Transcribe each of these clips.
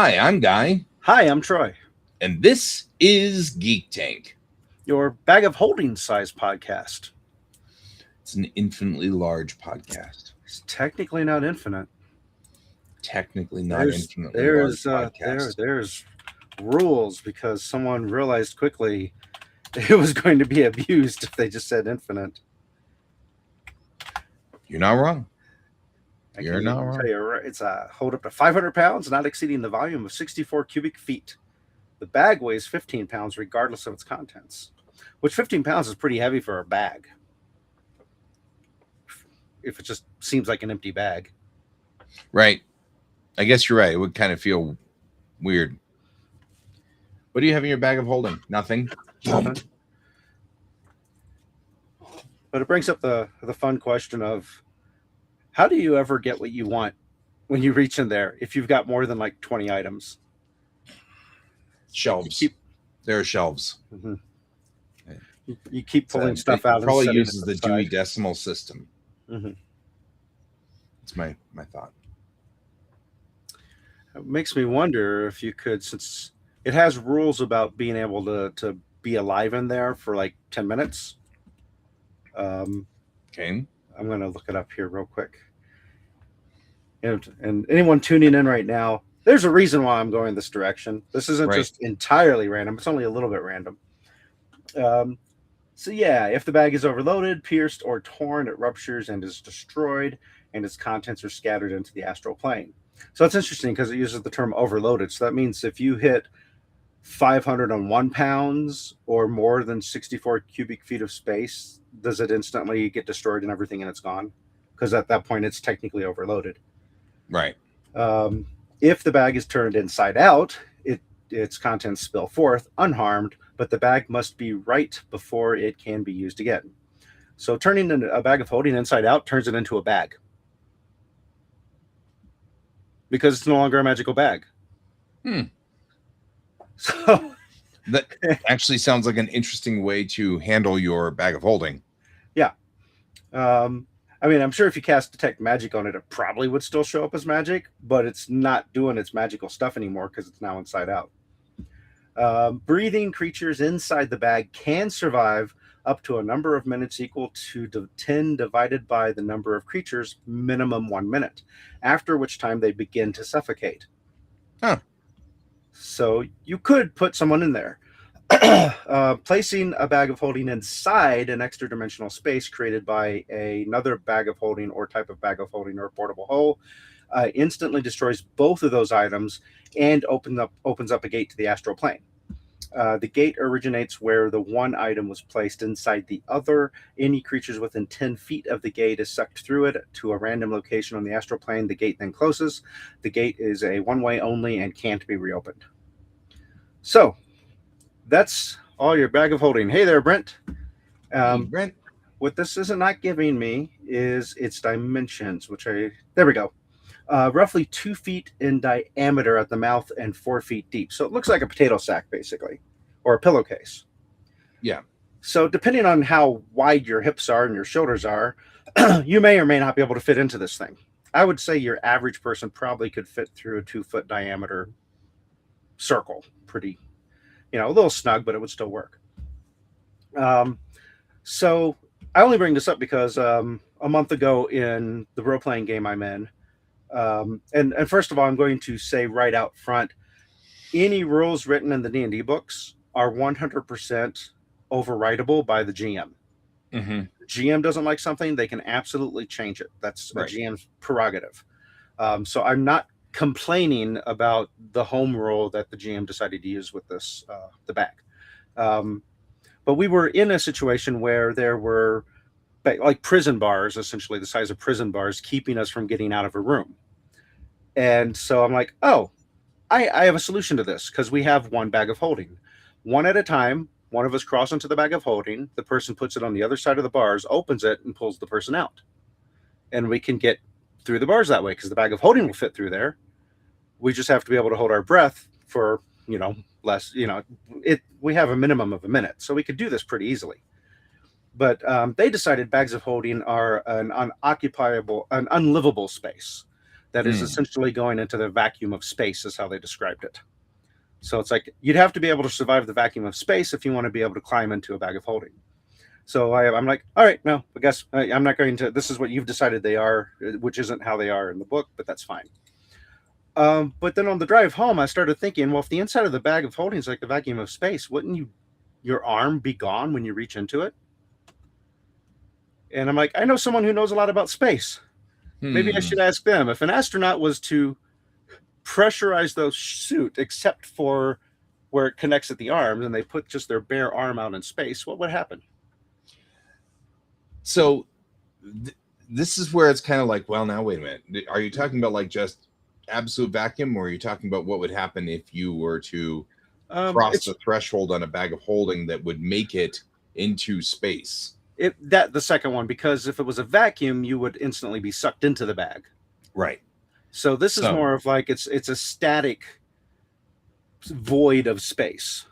Hi, I'm Guy, Hi, I'm Troy, and this is Geek Tank. your bag of holding size podcast. It's an infinitely large podcast. It's technically not infinite. Technically not There's infinitely large there's podcast. there's rules because someone realized quickly it was going to be abused if they just said infinite. You're not wrong. I You're can not even tell wrong. you it's a hold up to 500 pounds, not exceeding the volume of 64 cubic feet. The bag weighs 15 pounds regardless of its contents, which 15 pounds is pretty heavy for a bag. If it just seems like an empty bag. Right. I guess you're right. It would kind of feel weird. What do you have in your bag of holding? Nothing. Nothing. But it brings up the fun question of how do you ever get what you want when you reach in there if you've got more than like 20 items? Shelves. Keep, There are shelves. mm-hmm. You keep pulling stuff It out. probably and uses the Dewey side. Decimal System. Mm-hmm. That's my thought. It makes me wonder if you could, since it has rules about being able to be alive in there for like 10 minutes. Okay. I'm going to look it up here real quick. And anyone tuning in right now, there's a reason why I'm going this direction. This isn't just entirely random. It's only a little bit random. So yeah, if the bag is overloaded, pierced, or torn, it ruptures and is destroyed, and its contents are scattered into the astral plane. So it's interesting because it uses the term overloaded. So that means if you hit 501 pounds or more than 64 cubic feet of space, does it instantly get destroyed and everything and it's gone? Because at that point, it's technically overloaded. Right. If the bag is turned inside out, its contents spill forth unharmed, but the bag must be right before it can be used again. So turning a bag of holding inside out turns it into a bag because it's no longer a magical bag. So that actually sounds like an interesting way to handle your bag of holding. Yeah. I mean, I'm sure if you cast Detect Magic on it, it probably would still show up as magic, but it's not doing its magical stuff anymore because it's now inside out. Breathing creatures inside the bag can survive up to a number of minutes equal to 10 divided by the number of creatures, minimum 1 minute, after which time they begin to suffocate. Huh. So you could put someone in there. Placing a bag of holding inside an extra dimensional space created by another bag of holding or type of bag of holding or portable hole instantly destroys both of those items and opens up a gate to the astral plane. The gate originates where the one item was placed inside the other. Any creatures within 10 feet of the gate is sucked through it to a random location on the astral plane. The gate then closes. The gate is a one-way only and can't be reopened. So that's all your bag of holding. Hey there, Brent. Hey, Brent. What this is not giving me is its dimensions, there we go. Roughly 2 feet in diameter at the mouth and 4 feet deep. So it looks like a potato sack, basically, or a pillowcase. Yeah. So depending on how wide your hips are and your shoulders are, you may or may not be able to fit into this thing. I would say your average person probably could fit through a 2-foot diameter circle. Pretty, a little snug, but it would still work. So I only bring this up because a month ago in the role-playing game I'm in, and first of all, I'm going to say right out front, any rules written in the D&D books are 100% overridable by the GM. Mm-hmm. GM doesn't like something, they can absolutely change it. That's a GM's prerogative. So I'm not complaining about the home rule that the GM decided to use with this, the bag. But we were in a situation where there were like prison bars, essentially the size of prison bars, keeping us from getting out of a room. And so I'm like, oh, I have a solution to this because we have one bag of holding. One at a time, one of us crawls into the bag of holding, the person puts it on the other side of the bars, opens it, and pulls the person out. And we can get through the bars that way because the bag of holding will fit through there. We just have to be able to hold our breath for, less, we have a minimum of a minute. So we could do this pretty easily. But they decided bags of holding are an unoccupiable, an unlivable space. that is essentially going into the vacuum of space, is how they described it. So it's like you'd have to be able to survive the vacuum of space if you want to be able to climb into a bag of holding. So I'm like, all right, no, I guess I'm not going to. This is what you've decided they are, which isn't how they are in the book, but that's fine. But then on the drive home, I started thinking, well, if the inside of the bag of holding is like the vacuum of space, wouldn't your arm be gone when you reach into it? And I'm like, I know someone who knows a lot about space. Maybe I should ask them. If an astronaut was to pressurize the suit, except for where it connects at the arms, and they put just their bare arm out in space, what would happen? So this is where it's kind of like, well, now wait a minute. Are you talking about like just absolute vacuum, or are you talking about what would happen if you were to cross the threshold on a bag of holding that would make it into space? The second one, because if it was a vacuum, you would instantly be sucked into the bag. Right. So this is more of like it's a static void of space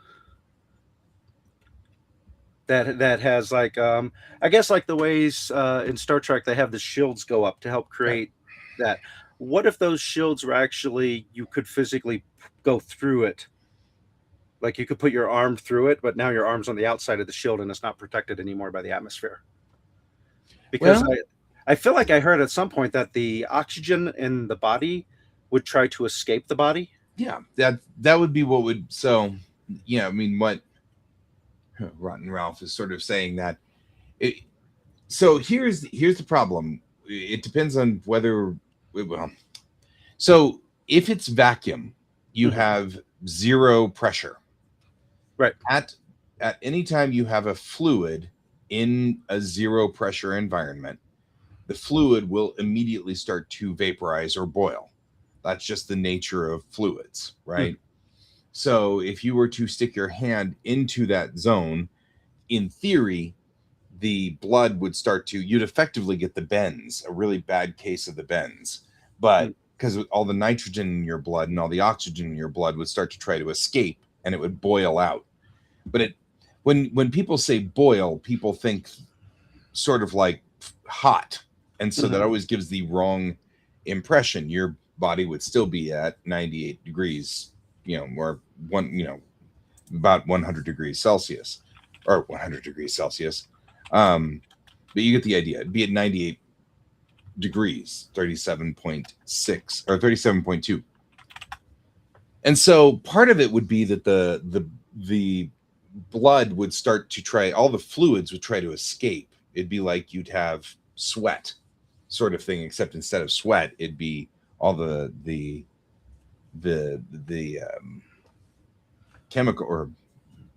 that has like I guess like the ways in Star Trek they have the shields go up to help create that. What if those shields were actually you could physically go through it? Like you could put your arm through it, but now your arm's on the outside of the shield and it's not protected anymore by the atmosphere. Because I feel like I heard at some point that the oxygen in the body would try to escape the body. Yeah, that would be what would. So, I mean, what Rotten Ralph is sort of saying that. So here's the problem. It depends on whether. Well, so if it's vacuum, you have zero pressure. Right. At any time you have a fluid in a zero pressure environment, the fluid will immediately start to vaporize or boil. That's just the nature of fluids, right? So if you were to stick your hand into that zone, in theory, the blood would you'd effectively get the bends, a really bad case of the bends. But because all the nitrogen in your blood and all the oxygen in your blood would start to try to escape and it would boil out. But when people say boil, people think sort of like hot. And so that always gives the wrong impression. Your body would still be at 98 degrees, or about 100 degrees Celsius or 100 degrees Celsius. But you get the idea. It'd be at 98 degrees, 37.6 or 37.2. And so part of it would be that the blood would start to all the fluids would try to escape. It'd be like you'd have sweat sort of thing, except instead of sweat, it'd be all the chemical or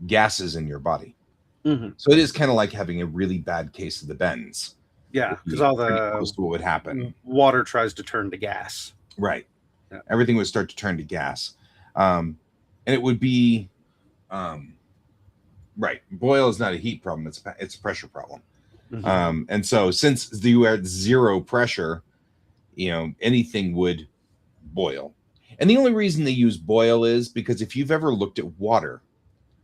gases in your body. So it is kind of like having a really bad case of the bends. Yeah, because all what would happen. Water tries to turn to gas. Right. Yeah. Everything would start to turn to gas. And it would be right. Boil is not a heat problem. It's a pressure problem. And so since you are at zero pressure, anything would boil. And the only reason they use boil is because if you've ever looked at water,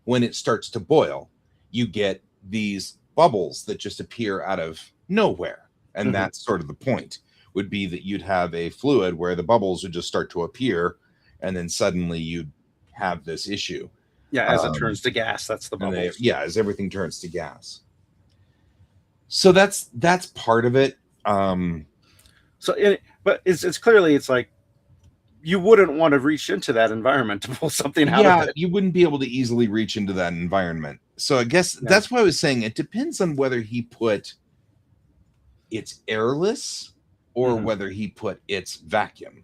when it starts to boil, you get these bubbles that just appear out of nowhere. And that's sort of the point, would be that you'd have a fluid where the bubbles would just start to appear, and then suddenly you'd have this issue. Yeah, as it turns to gas, that's the bubbles. As everything turns to gas. So that's part of it. But it's clearly it's like you wouldn't want to reach into that environment to pull something out of it. You wouldn't be able to easily reach into that environment. So I guess that's why I was saying it depends on whether he put it's airless or whether he put it's vacuum.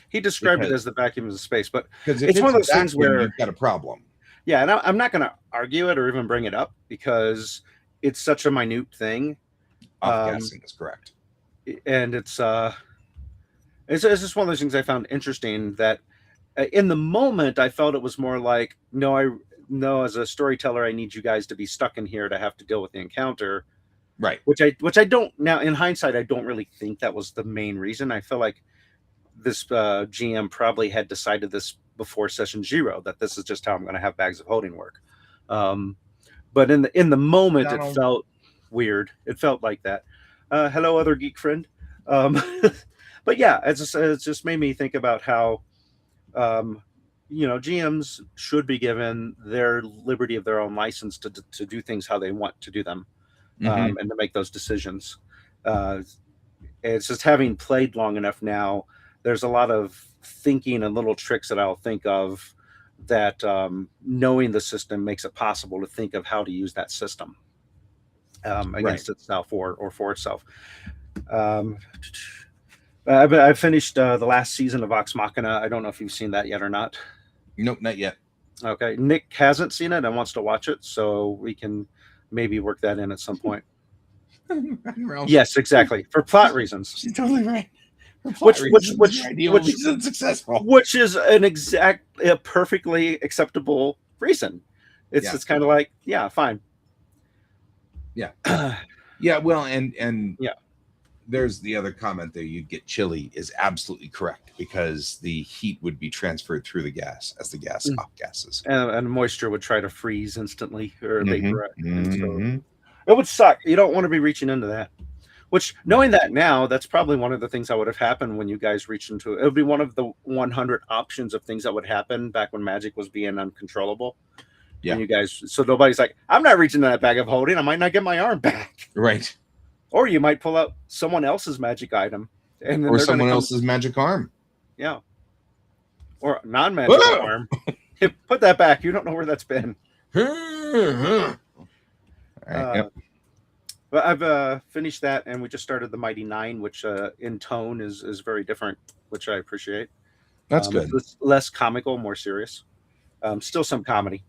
He described it as the vacuum of space, but it's one of those things where you've got a problem. Yeah, and I'm not going to argue it or even bring it up because it's such a minute thing. Off-gassing is correct. And it's just one of those things I found interesting that in the moment I felt it was more like, no, as a storyteller, I need you guys to be stuck in here to have to deal with the encounter. Right. Which I don't now in hindsight, I don't really think that was the main reason. I feel like this GM probably had decided this before session 0, that this is just how I'm going to have bags of holding work. But in the moment, It felt weird. It felt like that. Hello, other geek friend. But yeah, it's just made me think about how, um, GMs should be given their liberty of their own license to do things how they want to do them, Hmm. and to make those decisions. Uh, it's just having played long enough now, there's a lot of thinking and little tricks that I'll think of that, knowing the system makes it possible to think of how to use that system, Right. against itself or for itself. Um, I finished the last season of Vox Machina. I don't know if you've seen that yet or not. Nope, not yet. Okay, Nick hasn't seen it and wants to watch it, so we can maybe work that in at some point. Yes, exactly, for plot reasons. She's totally right. For Which plot which reasons, which your idea will which be successful. which is a perfectly acceptable reason. It's Yeah. it's kind of like, yeah, fine. Yeah. Yeah. Well, and Yeah. there's the other comment there. You'd get chilly is absolutely correct because the heat would be transferred through the gas as the gas Mm. off gases. And moisture would try to freeze instantly or Mhm, vaporize. And so mhm. it would suck. You don't want to be reaching into that. Which, knowing that now, that's probably one of the things that would have happened when you guys reached into it. It would be one of the 100 options of things that would happen back when magic was being uncontrollable. Yeah. When you guys, so nobody's like, I'm not reaching that bag of holding. I might not get my arm back. Right. Or you might pull out someone else's magic item, and then Or they're going to someone come. else's magic arm. Yeah. Or non-magical Whoa! arm. Put that back. You don't know where that's been. All right. Yep. But I've finished that, and we just started the Mighty Nine, which in tone is very different, which I appreciate. That's good. It's less comical, more serious. Still some comedy.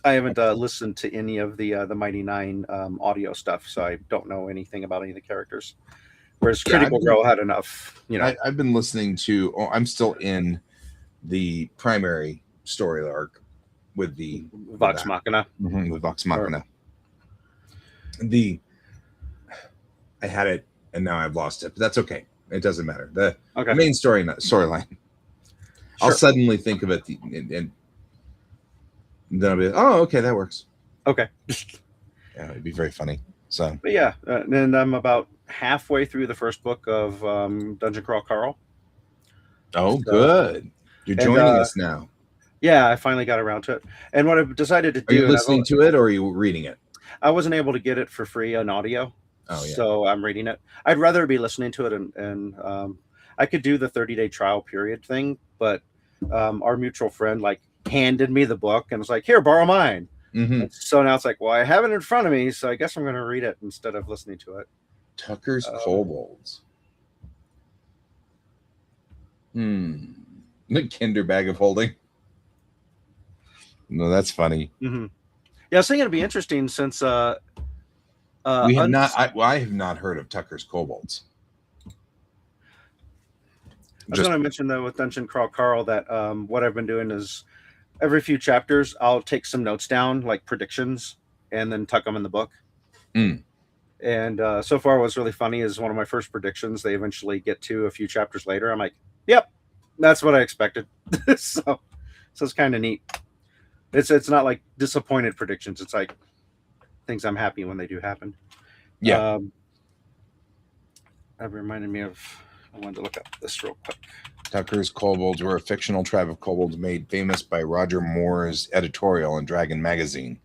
I haven't listened to any of the Mighty Nine audio stuff, so I don't know anything about any of the characters. Whereas Yeah, Critical Role had enough, I've been listening to. Oh, I'm still in the primary story arc with the Vox Machina. With Vox Machina. I had it and now I've lost it, but that's okay. It doesn't matter. The main storyline. Sure. I'll suddenly think of it, and then I'll be like, oh, okay, that works. Okay. Yeah, it'd be very funny. So, but yeah, and I'm about halfway through the first book of Dungeon Crawl Carl. Oh, so, good. You're joining us now. Yeah, I finally got around to it. And what I've decided to do... Are you listening to it or are you reading it? I wasn't able to get it for free on audio. Oh, yeah. So I'm reading it. I'd rather be listening to it, and I could do the 30-day trial period thing, but our mutual friend handed me the book and was like, here, borrow mine. Mm-hmm. So now it's like, well, I have it in front of me, so I guess I'm going to read it instead of listening to it. Tucker's Kobolds. The Kinder bag of holding. No, that's funny. Mm-hmm. Yeah, I was thinking it'd be interesting since we have not. I have not heard of Tucker's Kobolds. I was going to mention though with Dungeon Crawl Carl that what I've been doing is every few chapters I'll take some notes down, like predictions, and then tuck them in the book. And so far, what's really funny is one of my first predictions. They eventually get to a few chapters later. I'm like, yep, that's what I expected. so it's kind of neat. It's not like disappointed predictions. It's like things I'm happy when they do happen. Yeah. That reminded me of, I wanted to look up this real quick. Tucker's Kobolds were a fictional tribe of kobolds made famous by Roger Moore's editorial in Dragon magazine.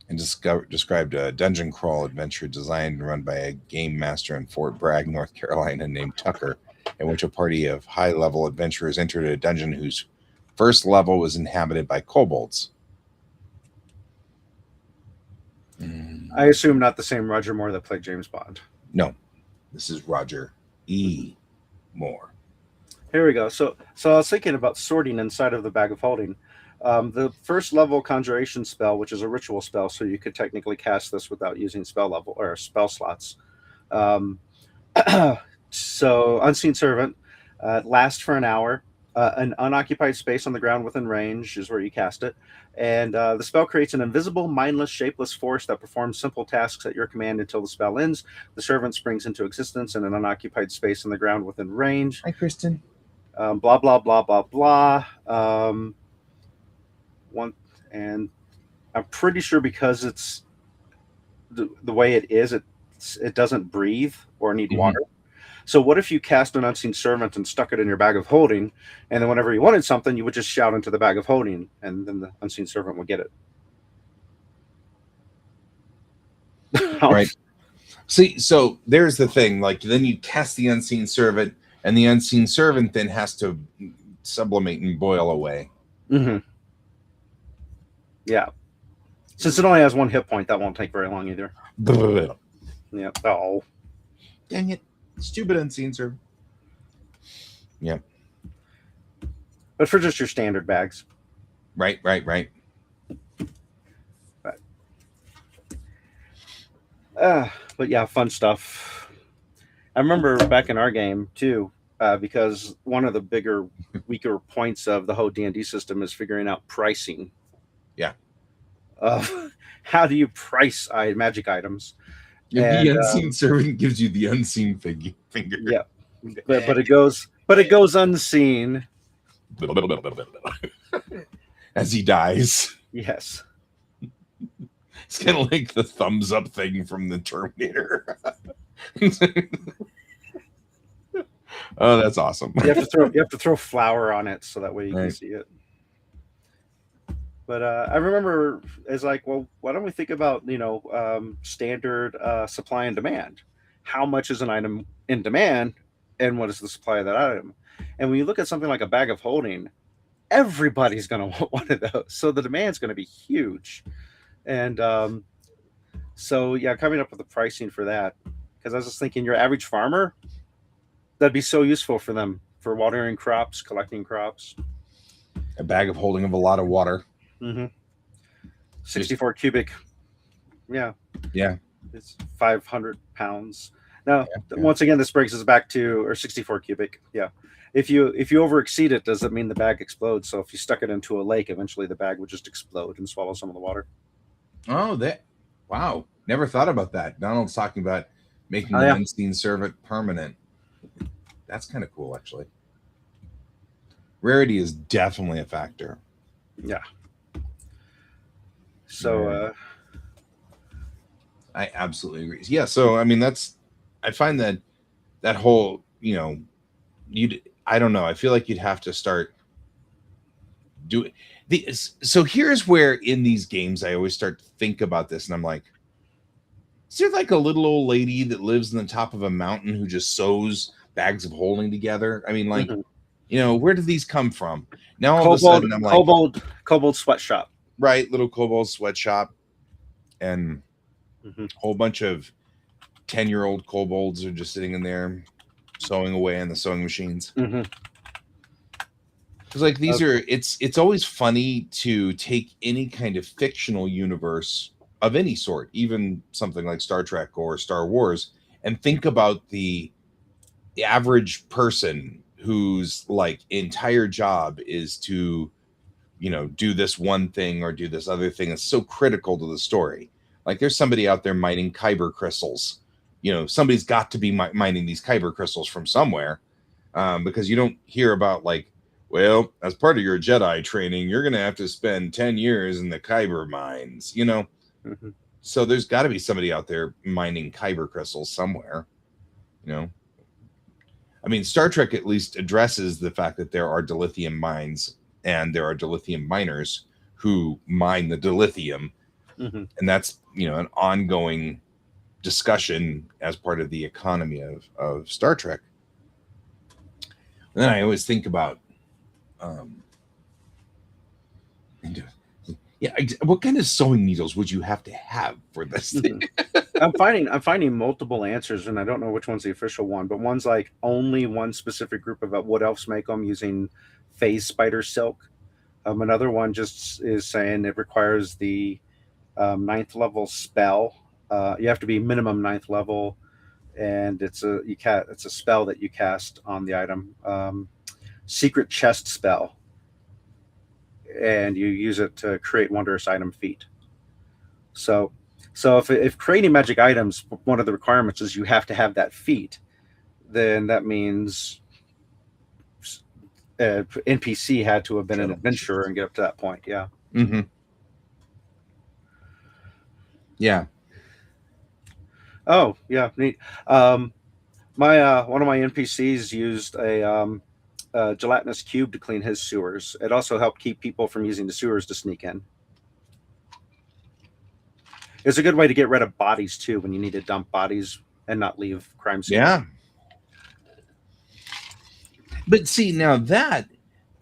And described a dungeon crawl adventure designed and run by a game master in Fort Bragg, North Carolina, named Tucker, in which a party of high-level adventurers entered a dungeon whose first level was inhabited by kobolds. I assume not the same Roger Moore that played James Bond. No, this is Roger E. Moore. Here we go. So I was thinking about sorting inside of the bag of holding. The first level conjuration spell, which is a ritual spell, so you could technically cast this without using spell level or spell slots. So Unseen Servant lasts for an hour. An unoccupied space on the ground within range is where you cast it. And the spell creates an invisible, mindless, shapeless force that performs simple tasks at your command until the spell ends. The servant springs into existence in an unoccupied space on the ground within range. Hi, Kristen. Blah, blah, blah, blah, blah. And I'm pretty sure because it's the way it is, it it doesn't breathe or need water. So what if you cast an unseen servant and stuck it in your bag of holding, and then whenever you wanted something, you would just shout into the bag of holding, and then the unseen servant would get it. Right. See, so there's the thing. Like, then you cast the unseen servant, and the unseen servant then has to sublimate and boil away. Mm-hmm. Yeah. Since it only has 1 hit point, that won't take very long either. Yeah. Oh. Dang it. Stupid unseen servant. Yeah. But for just your standard bags. Right. But yeah, fun stuff. I remember back in our game too, because one of the weaker points of the whole D&D system is figuring out pricing. Yeah. How do you price magic items? The unseen servant gives you the unseen finger. Yeah, but it goes unseen as he dies. Yes. It's kind of like the thumbs up thing from the Terminator. Oh, that's awesome. You have to throw flour on it so that way you can see it. But I remember it's like, well, why don't we think about standard supply and demand? How much is an item in demand, and what is the supply of that item? And when you look at something like a bag of holding, everybody's going to want one of those, so the demand's going to be huge. And so yeah, coming up with the pricing for that, because I was just thinking, your average farmer, that'd be so useful for them for watering crops, collecting crops. A bag of holding of a lot of water. 64 cubic. Yeah. It's 500 pounds. Now, once again, this brings us back to, or 64 cubic. Yeah. If you over exceed it, does it mean the bag explodes? So if you stuck it into a lake, eventually the bag would just explode and swallow some of the water. Oh, wow. Never thought about that. Donald's talking about making the unseen servant permanent. That's kind of cool, actually. Rarity is definitely a factor. Yeah. So I absolutely agree. Yeah, so I mean I find that whole, I don't know, I feel like you'd have to start doing so here's where in these games I always start to think about this, and I'm like, is there like a little old lady that lives in the top of a mountain who just sews bags of holding together? I mean, like, where do these come from? Now all of a sudden I'm like, kobold sweatshop. Right, little kobold sweatshop, and a whole bunch of 10-year-old kobolds are just sitting in there sewing away on the sewing machines. Because like these are, it's always funny to take any kind of fictional universe of any sort, even something like Star Trek or Star Wars, and think about the average person whose like entire job is to do this one thing or do this other thing that's so critical to the story. Like there's somebody out there mining kyber crystals. Somebody's got to be mining these kyber crystals from somewhere, because you don't hear about like, well, as part of your Jedi training, you're going to have to spend 10 years in the kyber mines, So there's got to be somebody out there mining kyber crystals somewhere, I mean, Star Trek at least addresses the fact that there are dilithium mines and there are dilithium miners who mine the dilithium. And that's, an ongoing discussion as part of the economy of Star Trek. And then I always think about, what kind of sewing needles would you have to have for this thing? I'm finding multiple answers, and I don't know which one's the official one, but one's like only one specific group of wood elves make them using phase spider silk. Another one just is saying it requires the 9th level spell. You have to be minimum 9th level, and it's a spell that you cast on the item. Secret chest spell, and you use it to create wondrous item feat. So if creating magic items, one of the requirements is you have to have that feat, then that means NPC had to have been an adventurer and get up to that point. Yeah. Yeah. Oh, yeah, neat. My one of my NPCs used a gelatinous cube to clean his sewers. It also helped keep people from using the sewers to sneak in. It's a good way to get rid of bodies too when you need to dump bodies and not leave crime scenes. Yeah. But see, now that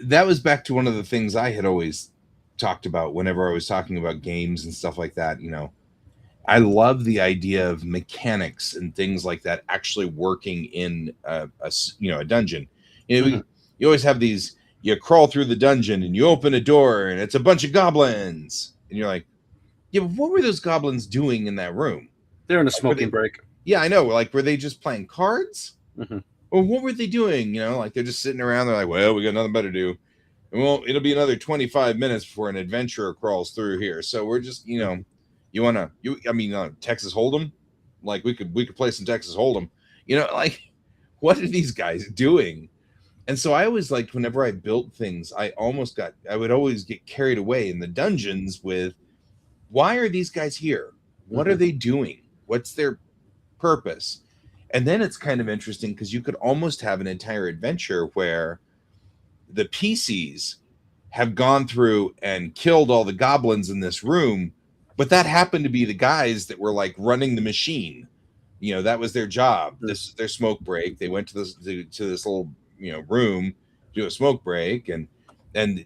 was back to one of the things I had always talked about whenever I was talking about games and stuff like that. I love the idea of mechanics and things like that actually working in a dungeon. Mm-hmm. You always have these. You crawl through the dungeon and you open a door and it's a bunch of goblins, and you're like, yeah, but what were those goblins doing in that room? They're in a Like, were smoking they, break. yeah, I know. Like, were they just playing cards? Mm-hmm. Or what were they doing? Like they're just sitting around. They're like, well, we got nothing better to do. And well, it'll be another 25 minutes before an adventurer crawls through here. So we're just, Texas Hold'em. Like we could play some Texas Hold'em. Like what are these guys doing? And so I always liked whenever I built things, I would always get carried away in the dungeons with, why are these guys here? What are they doing? What's their purpose? And then it's kind of interesting because you could almost have an entire adventure where the PCs have gone through and killed all the goblins in this room, but that happened to be the guys that were like running the machine. That was their job. This is their smoke break. They went to this little room, do a smoke break,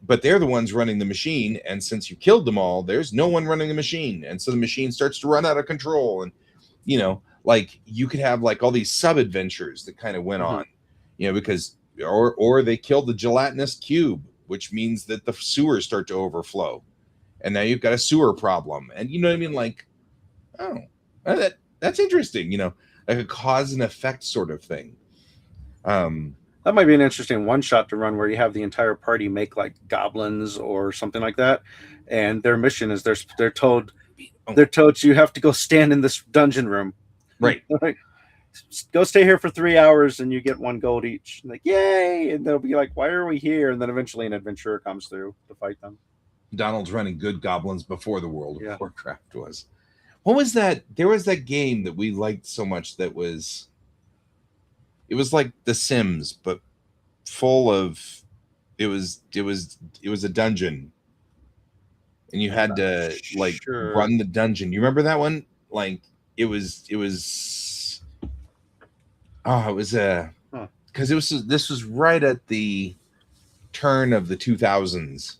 but they're the ones running the machine. And since you killed them all, there's no one running the machine, and so the machine starts to run out of control. And like you could have like all these sub adventures that kind of went on, because or they killed the gelatinous cube, which means that the sewers start to overflow, and now you've got a sewer problem. And you know what I mean? Like, oh, that's interesting. Like a cause and effect sort of thing. That might be an interesting one shot to run where you have the entire party make like goblins or something like that, and their mission is they're told you have to go stand in this dungeon room. Right. Go stay here for 3 hours and you get 1 gold each. Like, yay! And they'll be like, why are we here? And then eventually an adventurer comes through to fight them. Donald's running good goblins before the World of Warcraft was. What was that? There was that game that we liked so much it was like The Sims, but full of it was a dungeon. And you had to run the dungeon. You remember that one? Like it was because this was right at the turn of the 2000s.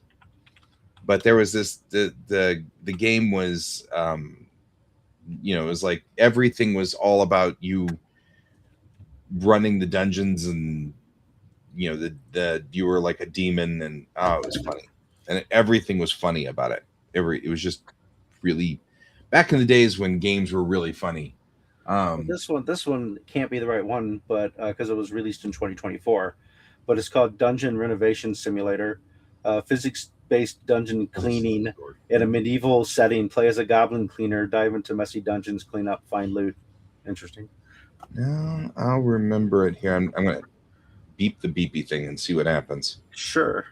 But there was the game was it was like everything was all about you running the dungeons, and you were like a demon, and it was funny, and everything was funny about it. It was just really back in the days when games were really funny. This one can't be the right one, but because it was released in 2024, but it's called Dungeon Renovation Simulator, physics-based dungeon cleaning in a medieval setting. Play as a goblin cleaner, dive into messy dungeons, clean up, find loot. Interesting. No, I'll remember it here. I'm gonna beep the beepy thing and see what happens. Sure.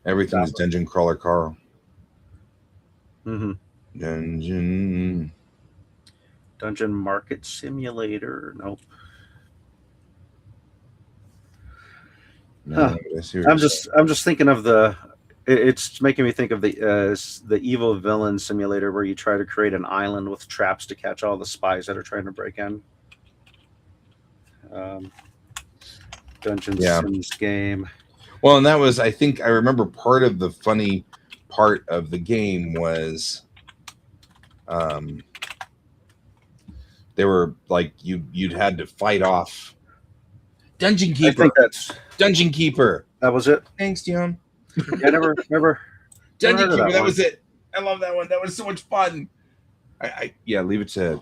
Everything's Dungeon Crawler Carl. Mm-hmm. Dungeon Market Simulator. Nope. No, I'm just thinking of it's making me think of the evil villain simulator where you try to create an island with traps to catch all the spies that are trying to break in. Dungeon Sims game. Well, and that was, I think I remember part of the funny part of the game was they were like you'd had to fight off Dungeon Keeper. I think that's Dungeon Keeper. That was it. Thanks, Dion. I never Dungeon Keeper. That was it. I love that one. That was so much fun. Leave it to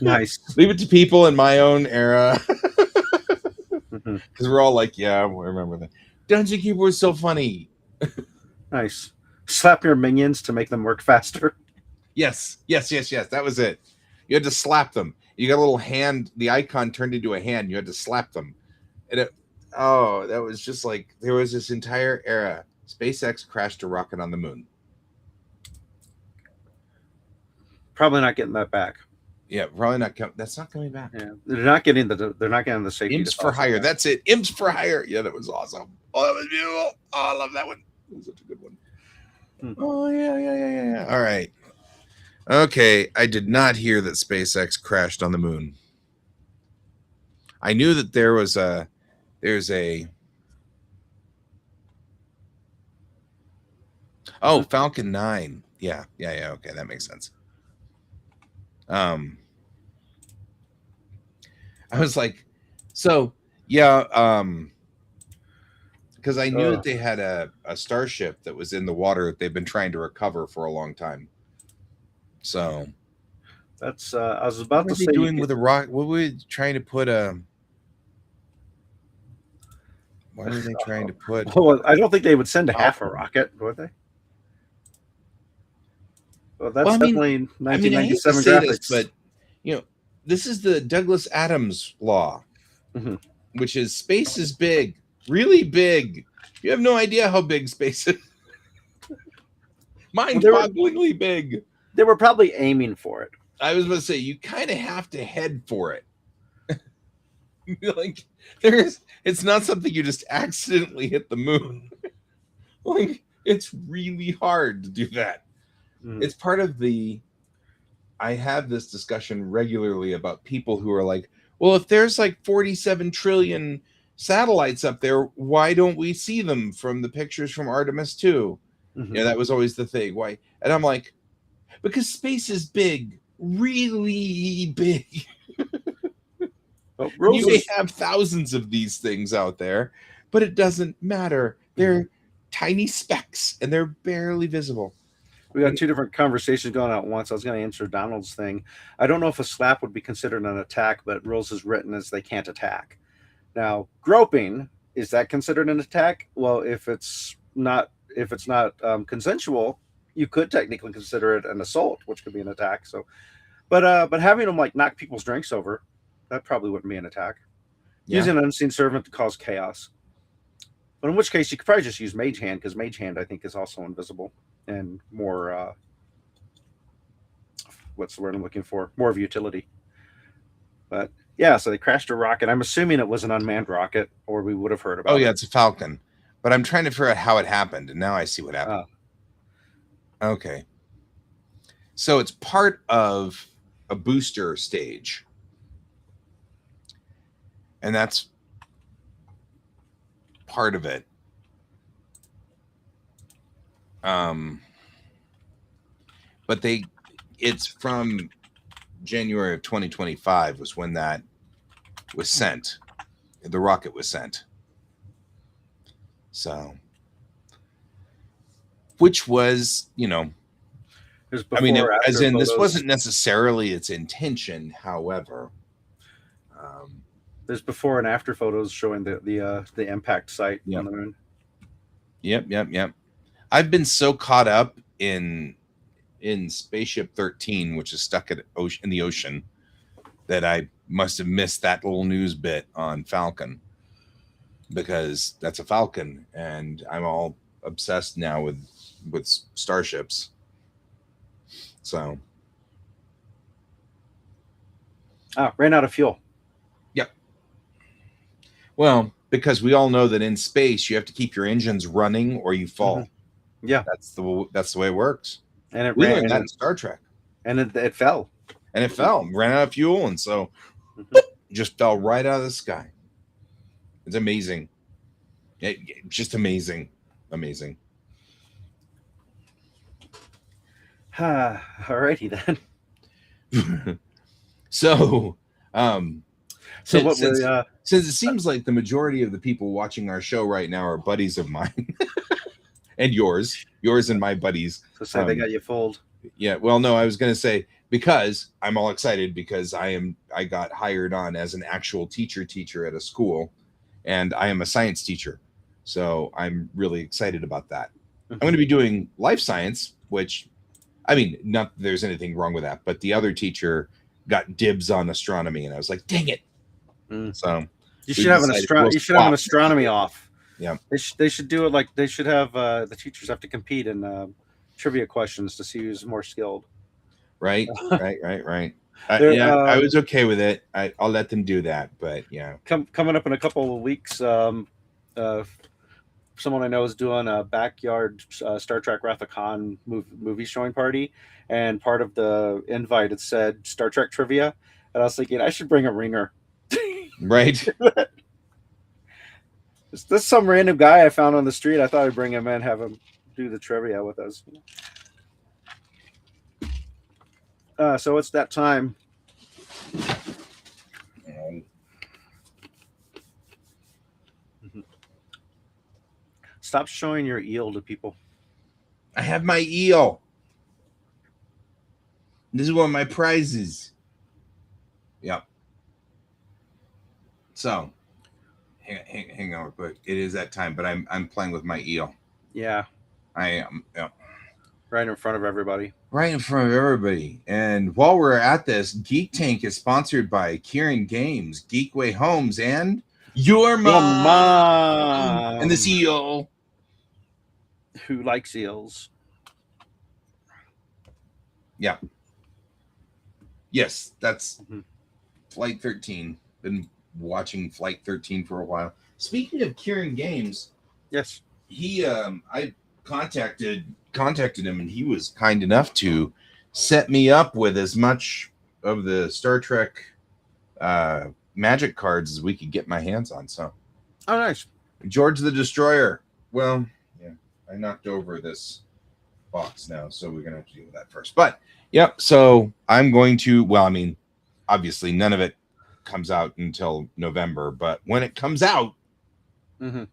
nice. Leave it to people in my own era. Because we're all like, yeah, I remember that. Dungeon Keeper was so funny. Nice. Slap your minions to make them work faster. Yes. That was it. You had to slap them. You got a little hand. The icon turned into a hand. You had to slap them. And that was just like, there was this entire era. SpaceX crashed a rocket on the moon. Probably not getting that back. Yeah, probably not. That's not coming back. Yeah, they're not getting the safety. Imps for Hire. That's it. Imps for Hire. Yeah, that was awesome. Oh, that was beautiful. Oh, I love that one. That was such a good one. Oh yeah. All right. Okay, I did not hear that SpaceX crashed on the moon. I knew that there's a Falcon 9. Yeah. Okay, that makes sense. I was like, so yeah, because I knew that they had a starship that was in the water that they've been trying to recover for a long time. So that's I was about to say, doing with a rock. What were we trying to put a? Why were they trying to put? Well, I don't think they would send half a rocket, would they? Well, that's definitely 1997 graphics. But this is the Douglas Adams law, which is space is big, really big. You have no idea how big space is. Mind-bogglingly big. They were probably aiming for it. I was going to say, you kind of have to head for it. Like, it's not something you just accidentally hit the moon. Like, it's really hard to do that. It's part of I have this discussion regularly about people who are like, well, if there's like 47 trillion satellites up there, why don't we see them from the pictures from Artemis 2? Yeah, that was always the thing. Why? And I'm like, because space is big, really big. You may have thousands of these things out there, but it doesn't matter. They're tiny specks, and they're barely visible. We got two different conversations going on at once. I was going to answer Donald's thing. I don't know if a slap would be considered an attack, but rules is written as they can't attack. Now, groping, is that considered an attack? Well, if it's not consensual, you could technically consider it an assault, which could be an attack. So, but having them like knock people's drinks over, that probably wouldn't be an attack. Yeah. Using an unseen servant to cause chaos. But in which case, you could probably just use Mage Hand, because Mage Hand, I think, is also invisible and more, what's the word I'm looking for? More of utility. But yeah, so they crashed a rocket. I'm assuming it was an unmanned rocket, or we would have heard about it. Oh, yeah, it's a Falcon. But I'm trying to figure out how it happened, and now I see what happened. Okay. So it's part of a booster stage. And that's part of it. But it's from January of 2025 was when that was sent. The rocket was sent. So, which was, I mean, as in, this wasn't necessarily its intention. However, there's before and after photos showing the impact site on the moon. Yep. I've been so caught up in Spaceship 13, which is stuck in the ocean, that I must have missed that little news bit on Falcon, because that's a Falcon, and I'm all obsessed now with starships. So, ran out of fuel. Yep. Well, because we all know that in space you have to keep your engines running or you fall. Yeah, that's the way it works. And we learned that in Star Trek. And it fell. And it fell, ran out of fuel, and so just fell right out of the sky. It's amazing. Just amazing. Alrighty then. So, since it seems like the majority of the people watching our show right now are buddies of mine and yours and my buddies. So say they got you fooled. Yeah. Well, no, I was going to say, because I'm all excited because I got hired on as an actual teacher at a school, and I am a science teacher. So I'm really excited about that. I'm going to be doing life science, which, I mean, not that there's anything wrong with that, but the other teacher got dibs on astronomy, and I was like, dang it. So you should have an astronomy off. Yeah. They should do it like they should have the teachers have to compete in trivia questions to see who's more skilled. Right. I They're was okay with it. I'll let them do that, but yeah. coming up in a couple of weeks. Uh, Someone I know is doing a backyard Star Trek Wrath of Khan movie showing party, and part of the invite it said Star Trek trivia, and I was thinking I should bring a ringer. Right. This some random guy I found on the street. I thought I'd bring him in, have him do the trivia with us. So it's that time. Stop showing your eel to people. I have my eel. This is one of my prizes. Yep. So, hang on real quick. It is that time, but I'm playing with my eel. Yeah. I am. Yep. Right in front of everybody. Right in front of everybody. And while we're at this, Geek Tank is sponsored by Kieran Games, Geekway Homes, and Your Mom. And the CEO. Who likes eels? Yeah. Yes, that's Flight 13. Been watching Flight 13 for a while. Speaking of Kieran Games, yes, he I contacted him, and he was kind enough to set me up with as much of the Star Trek magic cards as we could get my hands on. So, oh, nice. George the Destroyer. Well, yeah, I knocked over this box now, so we're gonna have to deal with that first. But yep, so I'm going to. Well, I mean, obviously, none of it comes out until November, but when it comes out, I'm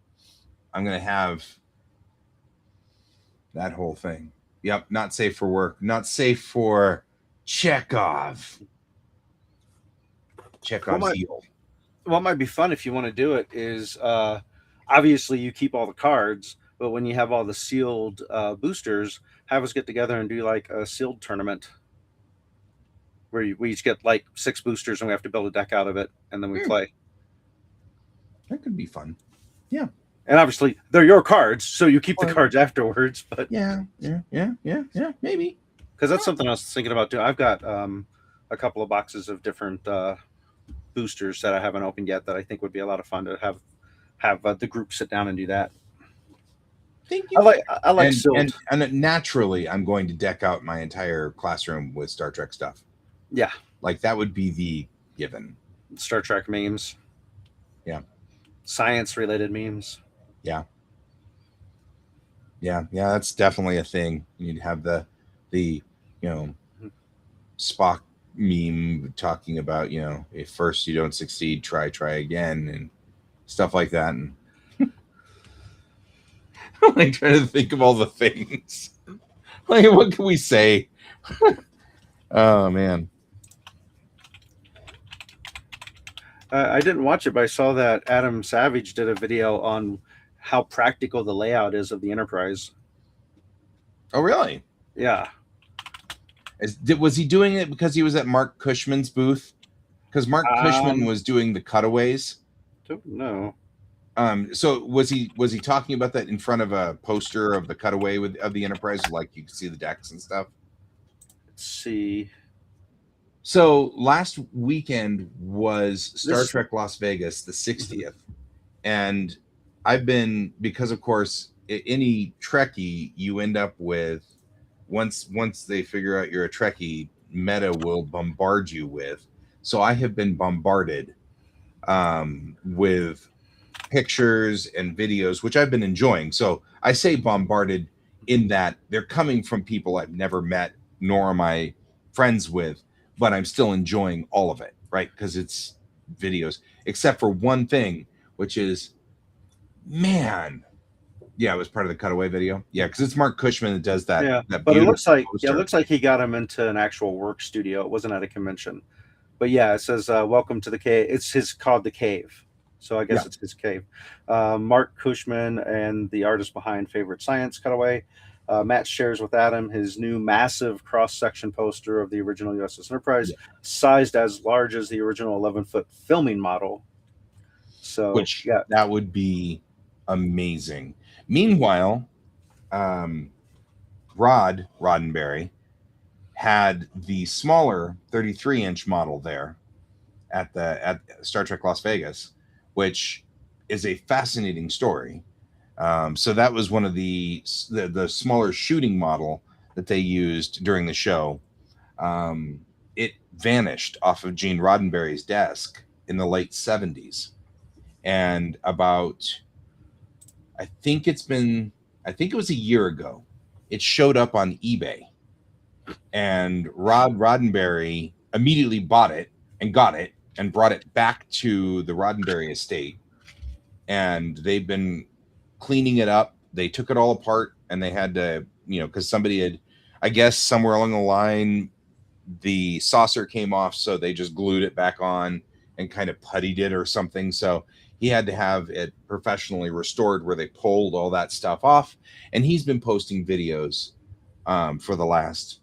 gonna have that whole thing. Yep, not safe for work, not safe for Chekhov. Chekhov's eel. What might be fun if you want to do it is obviously you keep all the cards, but when you have all the sealed boosters, have us get together and do like a sealed tournament where we each get like 6 boosters and we have to build a deck out of it, and then we play. That could be fun. Yeah. And obviously they're your cards, so you keep the cards afterwards. But yeah, maybe. Because that's something I was thinking about too. I've got a couple of boxes of different boosters that I haven't opened yet that I think would be a lot of fun to have the group sit down and do that. Thank you. I like and naturally I'm going to deck out my entire classroom with Star Trek stuff. Yeah. Like that would be the given. Star Trek memes. Yeah. Science related memes. Yeah. That's definitely a thing. You'd have the Spock meme talking about, if first you don't succeed, try again, and stuff like that. And I'm like trying to think of all the things. Like, what can we say? Oh man. I didn't watch it, but I saw that Adam Savage did a video on how practical the layout is of the Enterprise. Oh, really? Yeah. Was he doing it because he was at Mark Cushman's booth? Because Mark Cushman was doing the cutaways. Don't know. So was he talking about that in front of a poster of the cutaway of the Enterprise, like you can see the decks and stuff? Let's see. So last weekend was Star Trek Las Vegas, the 60th. And I've been, because of course, any Trekkie you end up with, once they figure out you're a Trekkie, Meta will bombard you with. So I have been bombarded with pictures and videos, which I've been enjoying. So I say bombarded in that they're coming from people I've never met, nor am I friends with, but I'm still enjoying all of it, right? Because it's videos, except for one thing, which is, man, yeah, it was part of the cutaway video. Yeah, because it's Mark Cushman that does that. Yeah, that but it looks like he got him into an actual work studio. It wasn't at a convention. But yeah, it says "Welcome to the Cave." It's called the Cave, so I guess it's his cave. Mark Cushman and the artist behind Favorite Science Cutaway. Matt shares with Adam his new massive cross-section poster of the original USS Enterprise, sized as large as the original 11-foot filming model. So, that would be amazing. Meanwhile, Roddenberry had the smaller 33-inch model there at Star Trek Las Vegas, which is a fascinating story. So that was one of the smaller shooting model that they used during the show. It vanished off of Gene Roddenberry's desk in the late 70s, and I think it was a year ago, it showed up on eBay, and Rod Roddenberry immediately bought it and got it and brought it back to the Roddenberry estate, and they've been cleaning it up. They took it all apart, and they had to, because somebody had, I guess, somewhere along the line, the saucer came off, so they just glued it back on and kind of puttied it or something. So he had to have it professionally restored, where they pulled all that stuff off. And he's been posting videos for the last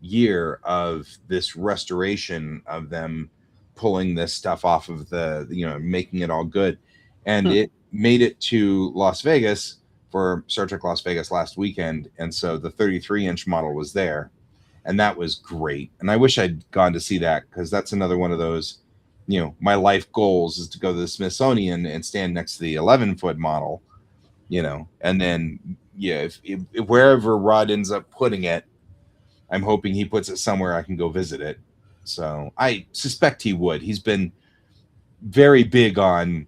year of this restoration of them pulling this stuff off of making it all good. And it made it to Las Vegas for Star Trek Las Vegas last weekend. And so the 33-inch model was there, and that was great. And I wish I'd gone to see that, because that's another one of those, my life goals is to go to the Smithsonian and stand next to the 11-foot model, and then, if wherever Rod ends up putting it, I'm hoping he puts it somewhere I can go visit it. So I suspect he would. He's been very big on,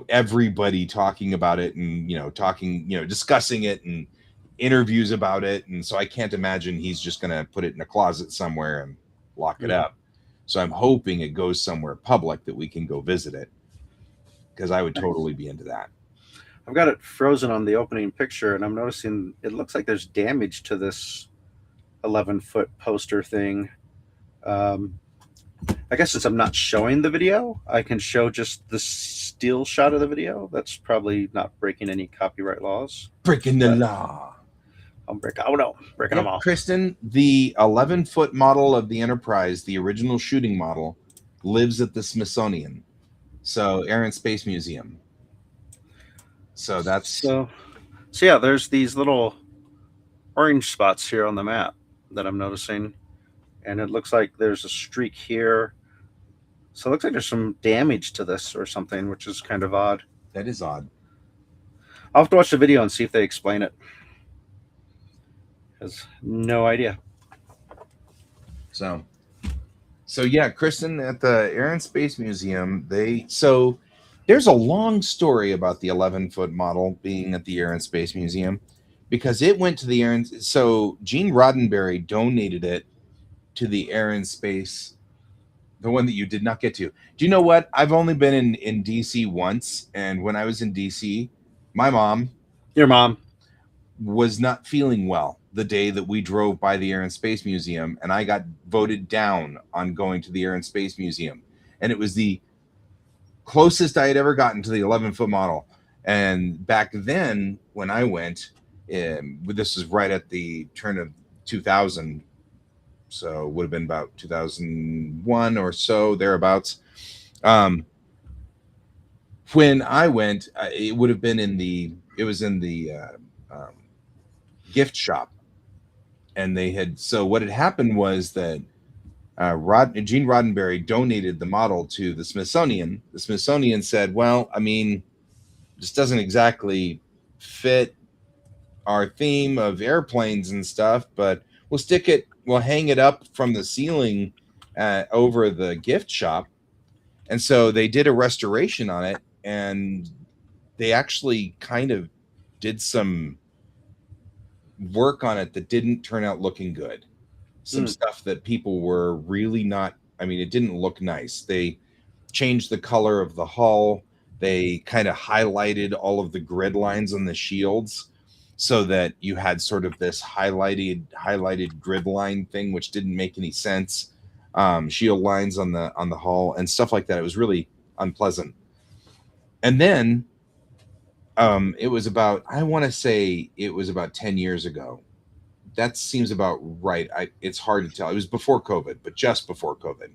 everybody talking about it and, discussing it and interviews about it. And so I can't imagine he's just going to put it in a closet somewhere and lock it up. So I'm hoping it goes somewhere public that we can go visit it, because I would totally be into that. I've got it frozen on the opening picture, and I'm noticing it looks like there's damage to this 11-foot poster thing. I guess since I'm not showing the video, I can show just the still shot of the video. That's probably not breaking any copyright laws. Breaking the law. Breaking them all. Kristen, the 11-foot model of the Enterprise, the original shooting model, lives at the Smithsonian, so Air and Space Museum. So that's so yeah. There's these little orange spots here on the map that I'm noticing, and it looks like there's a streak here. So it looks like there's some damage to this or something, which is kind of odd. That is odd. I'll have to watch the video and see if they explain it. Has no idea. So yeah, Kristen, at the Air and Space Museum, there's a long story about the 11-foot model being at the Air and Space Museum, because it went to the so Gene Roddenberry donated it to the Air and Space, the one that you did not get to. Do you know what? I've only been in DC once, and when I was in DC, your mom was not feeling well the day that we drove by the Air and Space Museum, and I got voted down on going to the Air and Space Museum. And it was the closest I had ever gotten to the 11-foot model. And back then, when I went, this was right at the turn of 2000, so it would have been about 2001 or so, thereabouts. When I went, it would have been in the gift shop. And what had happened was that Gene Roddenberry donated the model to the Smithsonian. The Smithsonian said, well, I mean, this doesn't exactly fit our theme of airplanes and stuff, but we'll hang it up from the ceiling over the gift shop. And so they did a restoration on it, and they actually kind of did some work on it that didn't turn out looking good. Some stuff that people were really not, it didn't look nice. They changed the color of the hull. They kind of highlighted all of the grid lines on the shields so that you had sort of this highlighted grid line thing, which didn't make any sense. Shield lines on the hull and stuff like that. It was really unpleasant. And then it was about, I want to say it was about 10 years ago. That seems about right. It's hard to tell. It was before COVID, but just before COVID.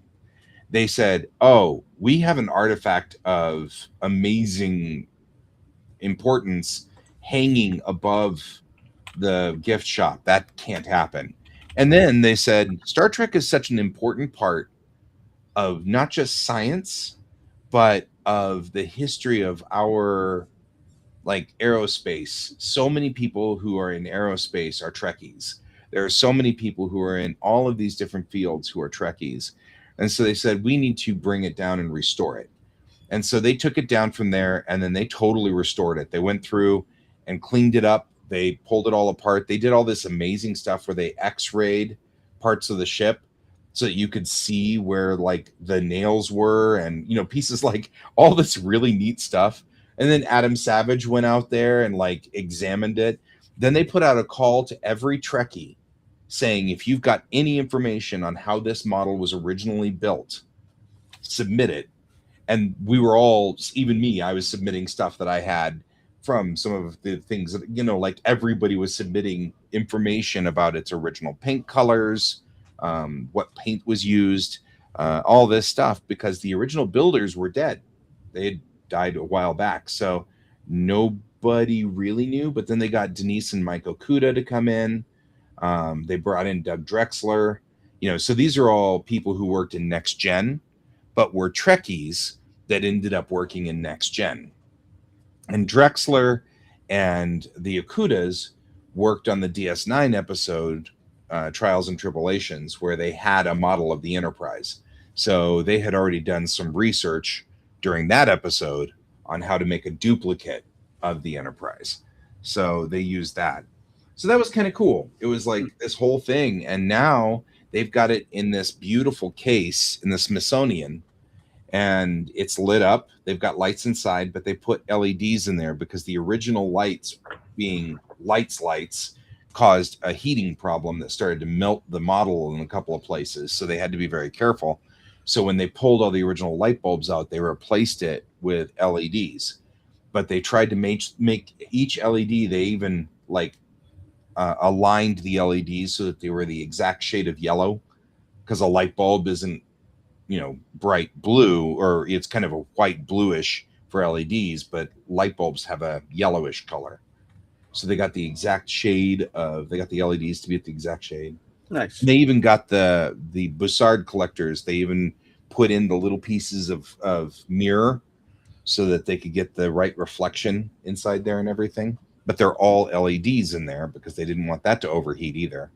They said, oh, we have an artifact of amazing importance hanging above the gift shop. That can't happen. And then they said Star Trek is such an important part of not just science, but of the history of our like aerospace. So many people who are in aerospace are Trekkies. There are so many people who are in all of these different fields who are Trekkies. And so they said, we need to bring it down and restore it. And so they took it down from there and then they totally restored it. They went through and cleaned it up. They pulled it all apart. They did all this amazing stuff where they x-rayed parts of the ship so that you could see where like the nails were and pieces like all this really neat stuff. And then Adam Savage went out there and like examined it. Then they put out a call to every Trekkie saying, if you've got any information on how this model was originally built, submit it. And we were all, even me, I was submitting stuff that I had from some of the things that, like everybody was submitting information about its original paint colors, what paint was used, all this stuff, because the original builders were dead. They had died a while back. So nobody really knew. But then they got Denise and Mike Okuda to come in. They brought in Doug Drexler. So these are all people who worked in Next Gen, but were Trekkies that ended up working in Next Gen. And Drexler and the Okudas worked on the DS9 episode, Trials and Tribulations, where they had a model of the Enterprise. So they had already done some research during that episode on how to make a duplicate of the Enterprise. So they used that. So that was kind of cool. It was like this whole thing. And now they've got it in this beautiful case in the Smithsonian, and it's lit up. They've got lights inside, but they put LEDs in there because the original lights, being lights, caused a heating problem that started to melt the model in a couple of places. So they had to be very careful. So when they pulled all the original light bulbs out, they replaced it with LEDs. But they tried to make each LED, they even like aligned the LEDs so that they were the exact shade of yellow, because a light bulb isn't bright blue, or it's kind of a white bluish for LEDs, but light bulbs have a yellowish color. So they got the exact shade they got the LEDs to be at the exact shade. Nice. And they even got the Bussard collectors. They even put in the little pieces of mirror so that they could get the right reflection inside there and everything. But they're all LEDs in there because they didn't want that to overheat either.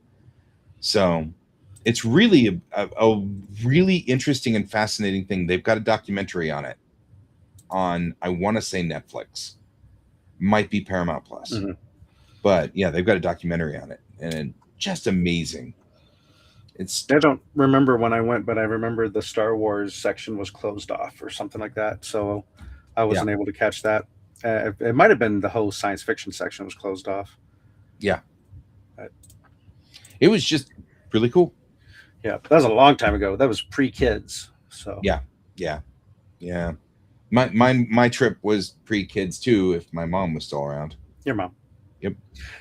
So it's really a really interesting and fascinating thing. They've got a documentary on it on, I want to say Netflix, might be Paramount Plus. Mm-hmm. But yeah, they've got a documentary on it, and just amazing. I don't remember when I went, but I remember the Star Wars section was closed off or something like that. So I wasn't able to catch that. It might have been the whole science fiction section was closed off. Yeah. It was just really cool. Yeah, that was a long time ago. That was pre-kids. So yeah. My trip was pre-kids too, if my mom was still around. Your mom. Yep.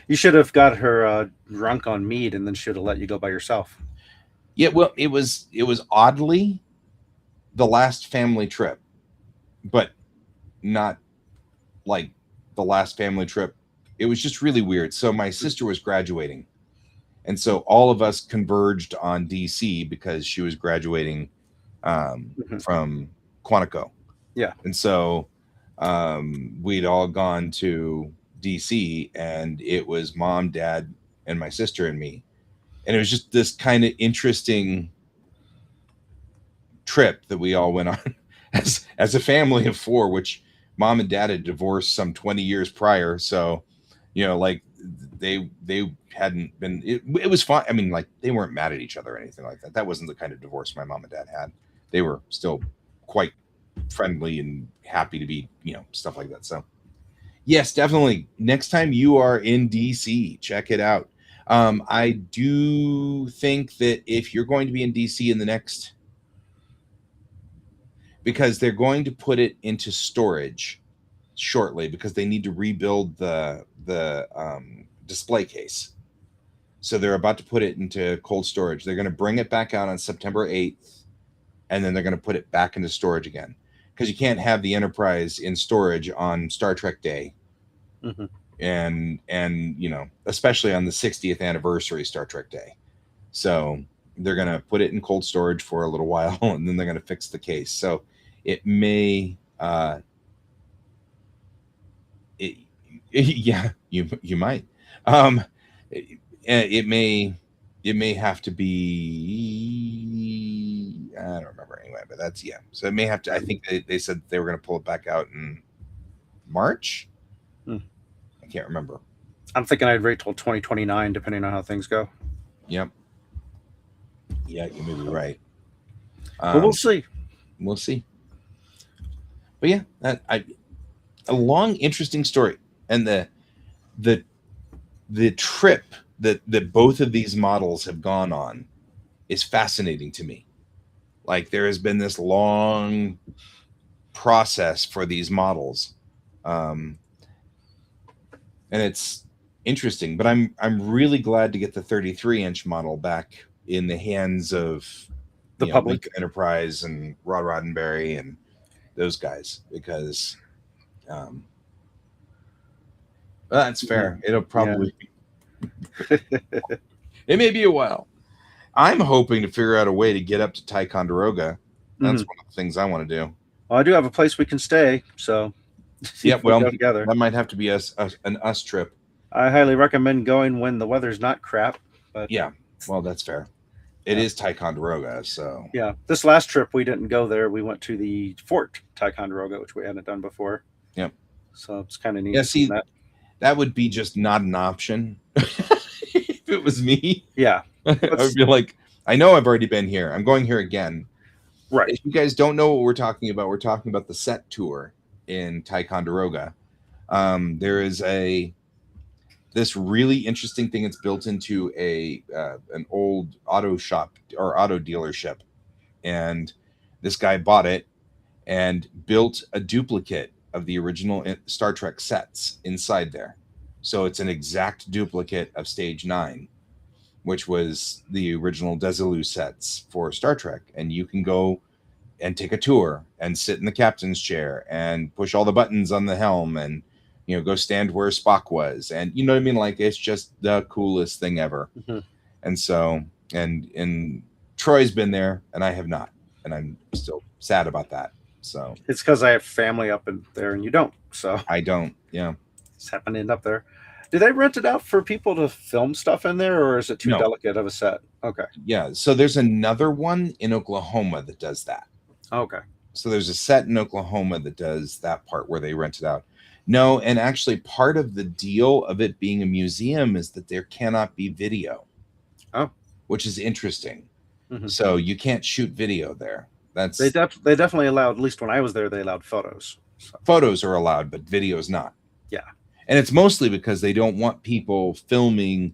You should have got her drunk on mead, and then she would have let you go by yourself. Yeah, well, it was oddly the last family trip, but not like the last family trip. It was just really weird. So my sister was graduating, and so all of us converged on DC because she was graduating from Quantico. Yeah. And so we'd all gone to DC, and it was mom, dad, and my sister and me. And it was just this kind of interesting trip that we all went on as a family of four, which mom and dad had divorced some 20 years prior. So, like they hadn't been, it was fun. I mean, like they weren't mad at each other or anything like that. That wasn't the kind of divorce my mom and dad had. They were still quite friendly and happy to be, stuff like that. So yes, definitely. Next time you are in DC, check it out. I do think that if you're going to be in DC in the next, because they're going to put it into storage shortly because they need to rebuild the display case. So they're about to put it into cold storage. They're going to bring it back out on September 8th, and then they're going to put it back into storage again, because you can't have the Enterprise in storage on Star Trek Day. Mm-hmm. And especially on the 60th anniversary Star Trek Day. So they're going to put it in cold storage for a little while, and then they're going to fix the case. So it may, yeah, you might. It may have to be. I don't remember anyway, but that's yeah. So it may have to. I think they said they were going to pull it back out in March. I can't remember. I'm thinking I'd wait till 2029, depending on how things go. Yep. Yeah, you may be right. But we'll see. We'll see. But yeah, a long, interesting story, and the trip that both of these models have gone on is fascinating to me. Like, there has been this long process for these models, and it's interesting. But I'm really glad to get the 33-inch model back in the hands of the public, Lincoln Enterprise and Rod Roddenberry and those guys, because that's fair. It'll probably it may be a while. I'm hoping to figure out a way to get up to Ticonderoga. That's one of the things I want to do. Well, I do have a place we can stay, so yeah, well, together. That might have to be an us trip. I highly recommend going when the weather's not crap. But yeah, well, that's fair. It is Ticonderoga, so yeah. This last trip we didn't go there. We went to the Fort Ticonderoga, which we hadn't done before. Yep. So it's kind of neat. Yeah, see, that would be just not an option if it was me. Yeah. I would be like, I know I've already been here. I'm going here again. Right. If you guys don't know what we're talking about the set tour in Ticonderoga. There is this really interesting thing that's built into an old auto shop or auto dealership, and this guy bought it and built a duplicate of the original Star Trek sets inside there. So it's an exact duplicate of Stage 9, which was the original Desilu sets for Star Trek. And you can go and take a tour and sit in the captain's chair and push all the buttons on the helm and go stand where Spock was. And you know what I mean? Like, it's just the coolest thing ever. Mm-hmm. And so, and Troy's been there and I have not. And I'm still sad about that. So it's because I have family up in there and you don't. So I don't. Yeah. Just happen to end up there. Do they rent it out for people to film stuff in there, or is it too delicate of a set? Okay. Yeah. So there's another one in Oklahoma that does that. Okay. So there's a set in Oklahoma that does that part where they rent it out. No, and actually part of the deal of it being a museum is that there cannot be video. Oh. Which is interesting. Mm-hmm. So you can't shoot video there. That's they definitely allowed, at least when I was there, they allowed photos. So. Photos are allowed, but video is not. Yeah. And it's mostly because they don't want people filming,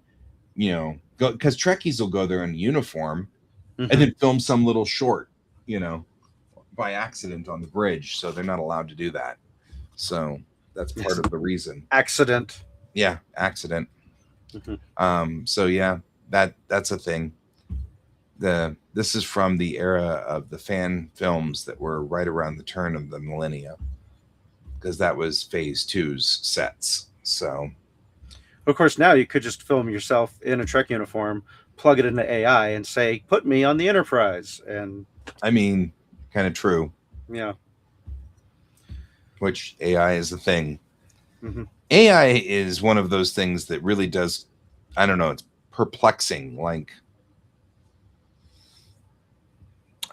because Trekkies will go there in uniform and then film some little short, by accident on the bridge. So they're not allowed to do that. So that's part of the reason. Accident. Yeah, accident. Mm-hmm. So yeah, that's a thing. This is from the era of the fan films that were right around the turn of the millennia, because that was Phase 2's sets. So, of course, now you could just film yourself in a Trek uniform, plug it into AI, and say, "Put me on the Enterprise." And I mean, kind of true. Yeah. Which AI is a thing. Mm-hmm. AI is one of those things that really does. I don't know. It's perplexing. Like.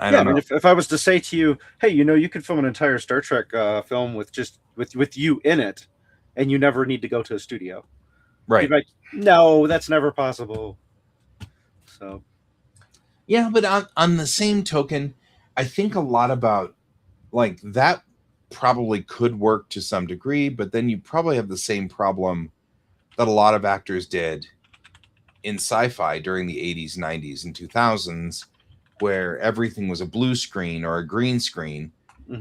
I don't know. If I was to say to you, hey, you could film an entire Star Trek film with you in it, and you never need to go to a studio. Right. You'd be like, no, that's never possible. So. Yeah, but on the same token, I think a lot about, like, that probably could work to some degree, but then you probably have the same problem that a lot of actors did in sci-fi during the 80s, 90s, and 2000s, where everything was a blue screen or a green screen,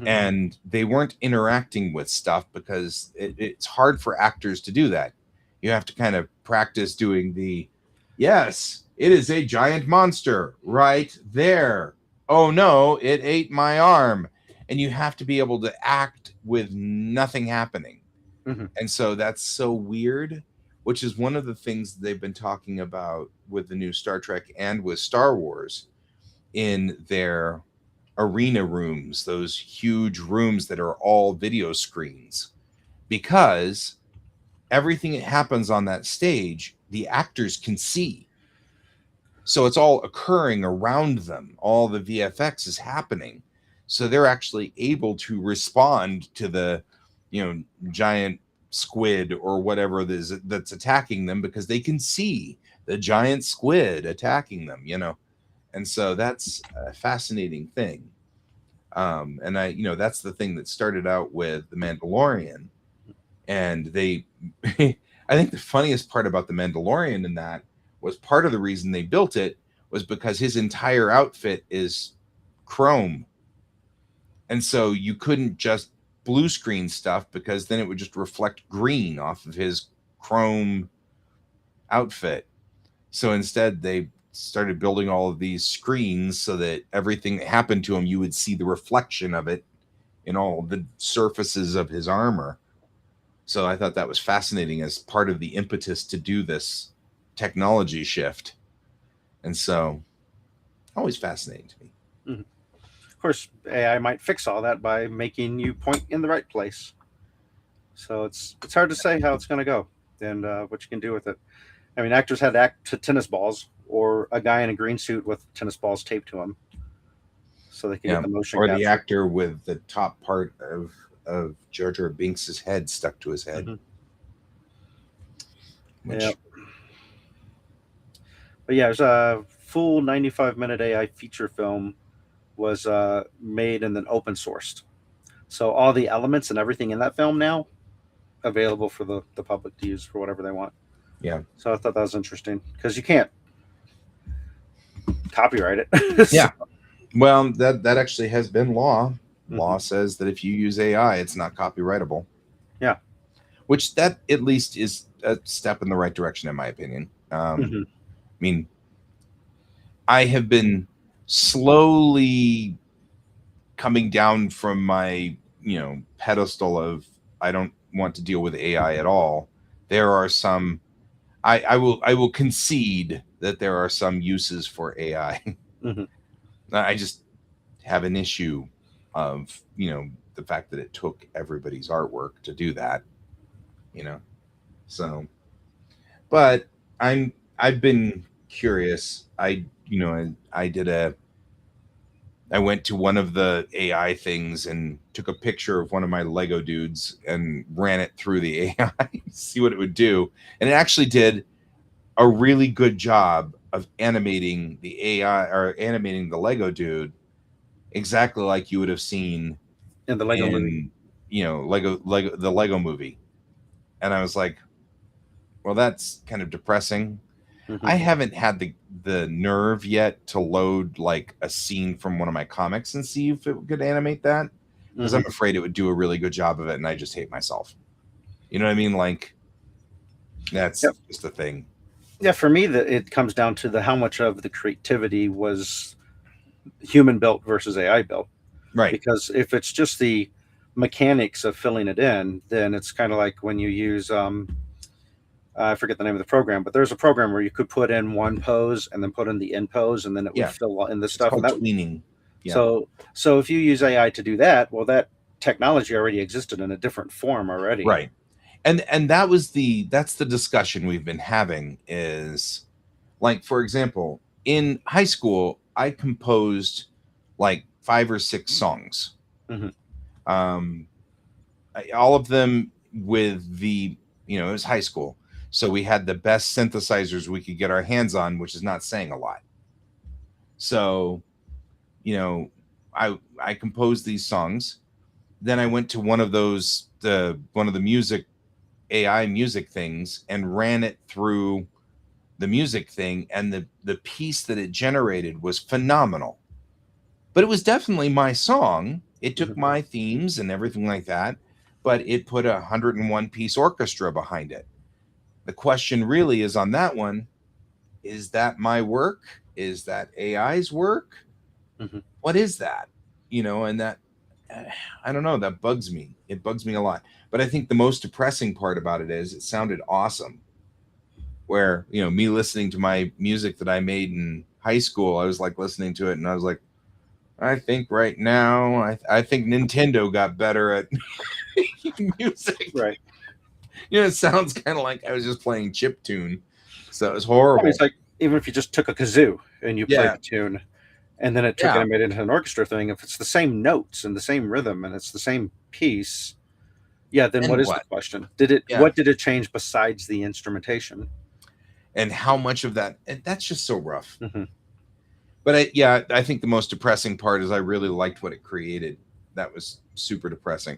and they weren't interacting with stuff because it's hard for actors to do that. You have to kind of practice doing yes, it is a giant monster right there. Oh no, it ate my arm. And you have to be able to act with nothing happening. Mm-hmm. And so that's so weird which is one of the things they've been talking about with the new Star Trek and with Star Wars in their arena rooms, those huge rooms that are all video screens, because everything that happens on that stage, the actors can see. So it's all occurring around them. All the VFX is happening. So they're actually able to respond to the, giant squid or whatever it is that's attacking them, because they can see the giant squid attacking them, And so that's a fascinating thing. And that's the thing that started out with The Mandalorian. And they, I think the funniest part about The Mandalorian in that was part of the reason they built it was because his entire outfit is chrome. And so you couldn't just blue screen stuff, because then it would just reflect green off of his chrome outfit. So instead they started building all of these screens so that everything that happened to him, you would see the reflection of it in all the surfaces of his armor. So I thought that was fascinating as part of the impetus to do this technology shift. And so always fascinating to me. Mm-hmm. Of course, AI might fix all that by making you point in the right place. So it's hard to say how it's going to go and what you can do with it. I mean, actors had to act to tennis balls, or a guy in a green suit with tennis balls taped to him, so they could get the motion. Or the actor with the top part of Jar Jar Binks' head stuck to his head. Mm-hmm. Yeah. But yeah, it was a full 95-minute AI feature film was made and then open sourced. So all the elements and everything in that film now available for the public to use for whatever they want. Yeah. So I thought that was interesting, because you can't copyright it. Yeah. Well, that actually has been law. Mm-hmm. Law says that if you use AI, it's not copyrightable. Yeah. Which that at least is a step in the right direction, in my opinion. Mm-hmm. I mean, I have been slowly coming down from my, pedestal of I don't want to deal with AI at all. There are some, I will concede that there are some uses for AI. Mm-hmm. I just have an issue of, the fact that it took everybody's artwork to do that, so, but I've been curious. I went to one of the AI things and took a picture of one of my Lego dudes and ran it through the AI to see what it would do. And it actually did a really good job of animating the AI, or animating the Lego dude exactly like you would have seen in the Lego movie. The Lego movie. And I was like, well, that's kind of depressing. Mm-hmm. I haven't had the nerve yet to load like a scene from one of my comics and see if it could animate that, because I'm afraid it would do a really good job of it, and I just hate myself. You know what I mean? Like, that's just the thing. Yeah, for me, it comes down to how much of the creativity was human built versus AI built. Right. Because if it's just the mechanics of filling it in, then it's kind of like when you use I forget the name of the program, but there's a program where you could put in one pose and then put in the end pose, and then it would fill in the stuff. It's called tweening. Yeah. So if you use AI to do that, well, that technology already existed in a different form already. Right. And that's the discussion we've been having is, like, for example, in high school, I composed like 5 or 6 songs. Mm-hmm. All of them with the, it was high school. So we had the best synthesizers we could get our hands on, which is not saying a lot. So, I composed these songs. Then I went to one of the music AI music things and ran it through the music thing, and the piece that it generated was phenomenal. But it was definitely my song. It took my themes and everything like that, but it put 101 piece orchestra behind it. The question really is on that one, is that my work? Is that AI's work? Mm-hmm. What is that? And that, I don't know, that bugs me. It bugs me a lot. But I think the most depressing part about it is it sounded awesome. where, me listening to my music that I made in high school, I was like listening to it and I was like, I think right now, I think Nintendo got better at music. Right. It sounds kind of like I was just playing chip tune. So it was I horrible. mean, it's like, even if you just took a kazoo and you played Yeah. the tune, and then it took it and made it into an orchestra thing, if it's the same notes and the same rhythm and it's the same piece, then And what is what? the question? What did it change besides the instrumentation? And how much of that, and that's just so rough. Mm-hmm. But I think the most depressing part is I really liked what it created. That was super depressing.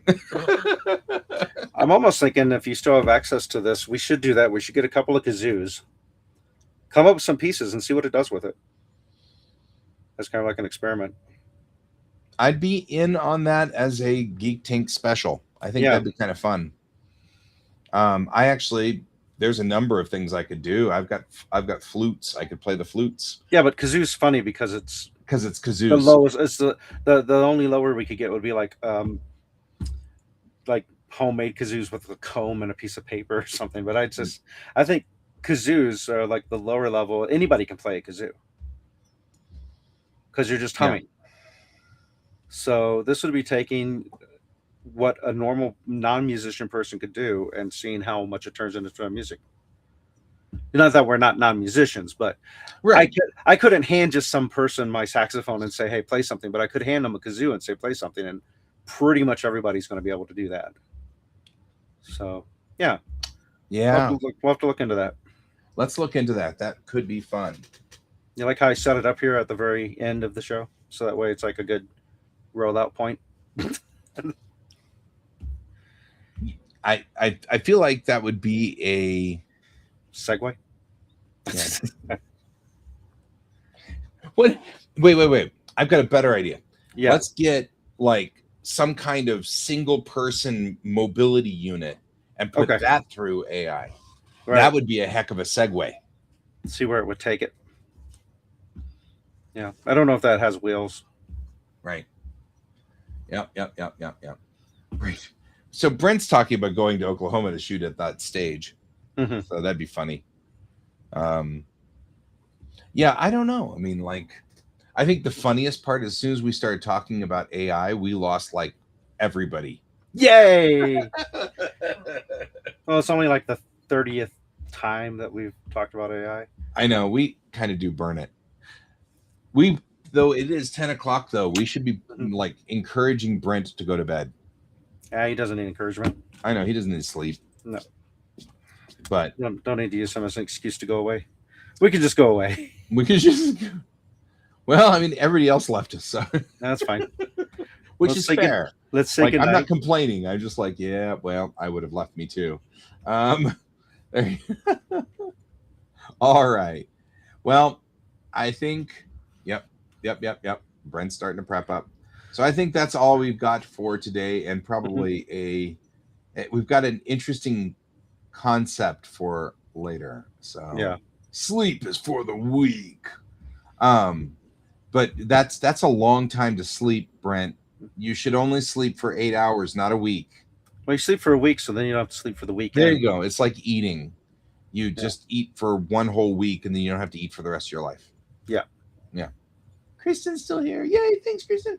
I'm almost thinking if you still have access to this, we should do that. We should get a couple of kazoos, come up with some pieces, and see what it does with it. That's kind of like an experiment. I'd be in on that as a Geek Tank special. I think that'd be kind of fun. There's a number of things I could do. I've got flutes. I could play the flutes. Yeah, but kazoo's funny because it's kazoos. The lowest. It's the only lower we could get would be like homemade kazoos with a comb and a piece of paper or something. But I think kazoos are like the lower level. Anybody can play a kazoo because you're just humming. Yeah. So this would be taking what a normal non-musician person could do and seeing how much it turns into music. Not that we're not non-musicians, but right. I couldn't hand just some person my saxophone and say, hey, play something, but I could hand them a kazoo and say, play something, and pretty much everybody's going to be able to do that. So, yeah. We'll have to look into that. Let's look into that. That could be fun. You like how I set it up here at the very end of the show? So that way it's like a good rollout point. I feel like that would be a segue. Yeah. What? Wait. I've got a better idea. Yeah. Let's get like some kind of single person mobility unit and put that through AI. Right. That would be a heck of a segue. See where it would take it. Yeah. I don't know if that has wheels. Right. Yep. Right. So Brent's talking about going to Oklahoma to shoot at that stage. Mm-hmm. So that'd be funny. Yeah, I don't know. I mean, like, I think the funniest part, as soon as we started talking about AI, we lost like everybody. Yay! Well, it's only like the 30th time that we've talked about AI. I know, we kind of do burn it. Though it is 10 o'clock, though, we should be like encouraging Brent to go to bed. Yeah, he doesn't need encouragement. I know, he doesn't need sleep. No. But don't need to use him as an excuse to go away. We could just go away. We could just. Well, I mean, everybody else left us, so that's fine. Which is fair. Let's say goodnight. I'm not complaining. I'm just like, yeah, well, I would have left me too. All right. Well, I think. Yep. Brent's starting to prep up. So I think that's all we've got for today, and probably we've got an interesting concept for later. So yeah, sleep is for the weak. But that's a long time to sleep, Brent. You should only sleep for 8 hours, not a week. Well, you sleep for a week, so then you don't have to sleep for the weekend. There you go. It's like eating. You just eat for one whole week, and then you don't have to eat for the rest of your life. Yeah. Kristen's still here. Yay! Thanks, Kristen.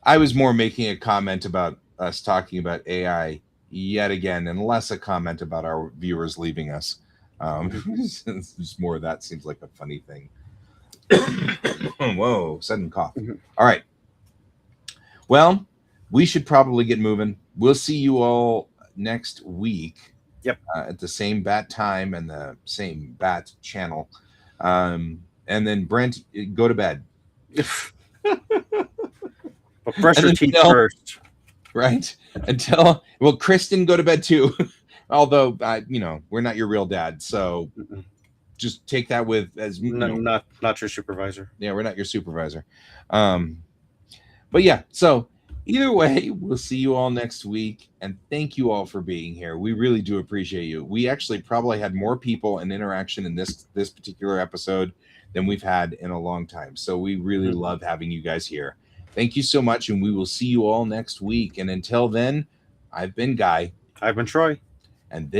I was more making a comment about us talking about AI yet again, and less a comment about our viewers leaving us. It's more that seems like a funny thing. Whoa, sudden cough. All right. Well, we should probably get moving. We'll see you all next week. Yep. At the same bat time and the same bat channel. And then Brent, go to bed. But brush your teeth first. Right. Kristen, go to bed too. Although, we're not your real dad. So just take that with as not your supervisor. Yeah, we're not your supervisor. But yeah, so either way, we'll see you all next week. And thank you all for being here. We really do appreciate you. We actually probably had more people and interaction in this particular episode than we've had in a long time. So we really love having you guys here. Thank you so much. And we will see you all next week. And until then, I've been Guy. I've been Troy. And this